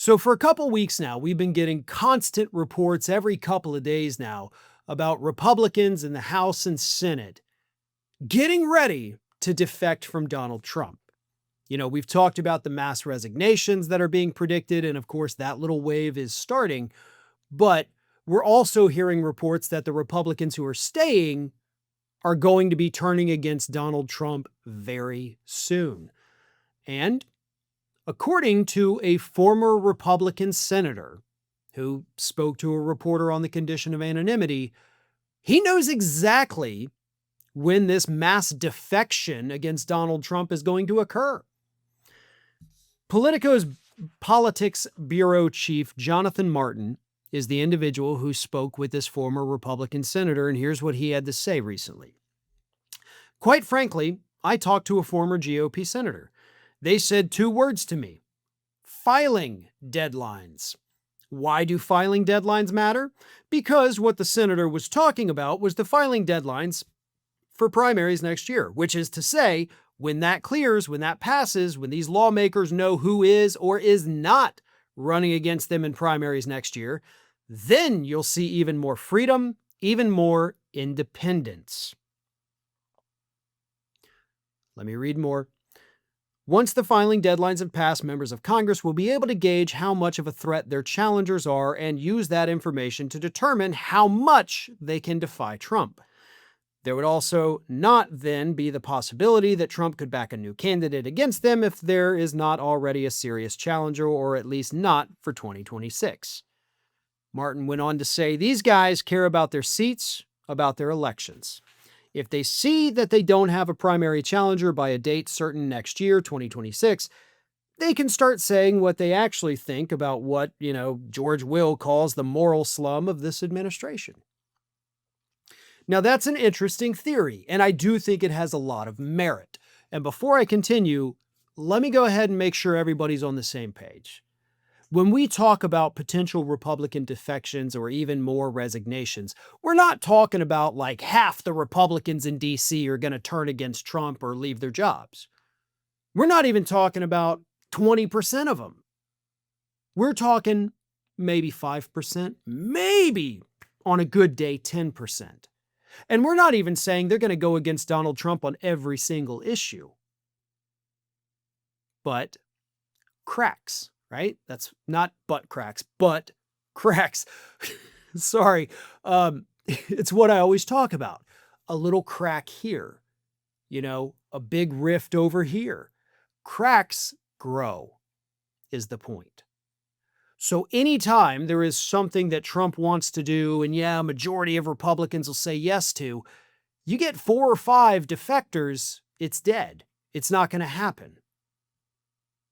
So for a couple weeks now, we've been getting constant reports every couple of days now about Republicans in the House and Senate getting ready to defect from Donald Trump. We've talked about the mass resignations that are being predicted, and of course, that little wave is starting. But we're also hearing reports that the Republicans who are staying are going to be turning against Donald Trump very soon. And according to a former Republican senator who spoke to a reporter on the condition of anonymity, he knows exactly when this mass defection against Donald Trump is going to occur. Politico's Politics Bureau Chief Jonathan Martin is the individual who spoke with this former Republican senator, and here's what he had to say recently. Quite frankly, I talked to a former GOP senator. They said two words to me: filing deadlines. Why do filing deadlines matter? Because what the senator was talking about was the filing deadlines for primaries next year, which is to say, when that clears, when that passes, when these lawmakers know who is or is not running against them in primaries next year, then you'll see even more freedom, even more independence. Let me read more. Once the filing deadlines have passed, members of Congress will be able to gauge how much of a threat their challengers are and use that information to determine how much they can defy Trump. There would also not then be the possibility that Trump could back a new candidate against them if there is not already a serious challenger, or at least not for 2026. Martin went on to say these guys care about their seats, about their elections. If they see that they don't have a primary challenger by a date certain next year, 2026, they can start saying what they actually think about what, George Will calls the moral slum of this administration. Now, that's an interesting theory, and I do think it has a lot of merit. And before I continue, let me go ahead and make sure everybody's on the same page. When we talk about potential Republican defections or even more resignations, we're not talking about like half the Republicans in D.C. are going to turn against Trump or leave their jobs. We're not even talking about 20% of them. We're talking maybe 5%, maybe on a good day 10%. And we're not even saying they're going to go against Donald Trump on every single issue. But cracks, right? That's not butt cracks, but cracks. Sorry. It's what I always talk about. A little crack here, a big rift over here. Cracks grow is the point. So anytime there is something that Trump wants to do, and a majority of Republicans will say yes to, you get 4 or 5 defectors, it's dead. It's not going to happen.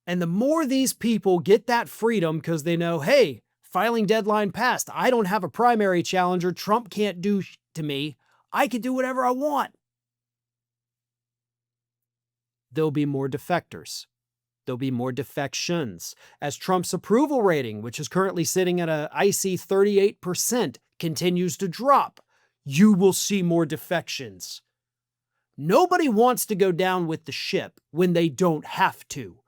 And the more these people get that freedom because they know, hey, filing deadline passed, I don't have a primary challenger, Trump can't do to me, I can do whatever I want. There'll be more defectors. There'll be more defections. As Trump's approval rating, which is currently sitting at an icy 38%, continues to drop, you will see more defections. Nobody wants to go down with the ship when they don't have to.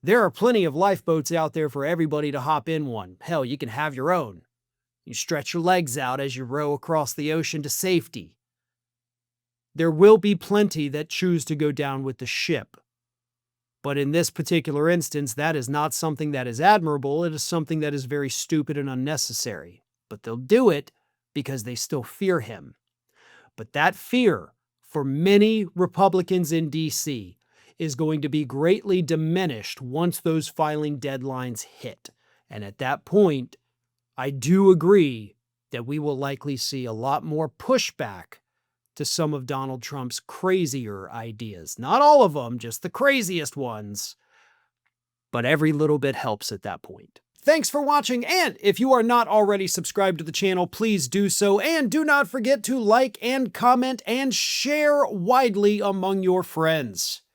There are plenty of lifeboats out there for everybody to hop in one. Hell, you can have your own. You stretch your legs out as you row across the ocean to safety. There will be plenty that choose to go down with the ship. But in this particular instance, that is not something that is admirable. It is something that is very stupid and unnecessary. But they'll do it because they still fear him. But that fear, for many Republicans in D.C., is going to be greatly diminished once those filing deadlines hit. And at that point, I do agree that we will likely see a lot more pushback to some of Donald Trump's crazier ideas. Not all of them, just the craziest ones. But every little bit helps at that point. Thanks for watching, and if you are not already subscribed to the channel, please do so, and do not forget to like and comment and share widely among your friends.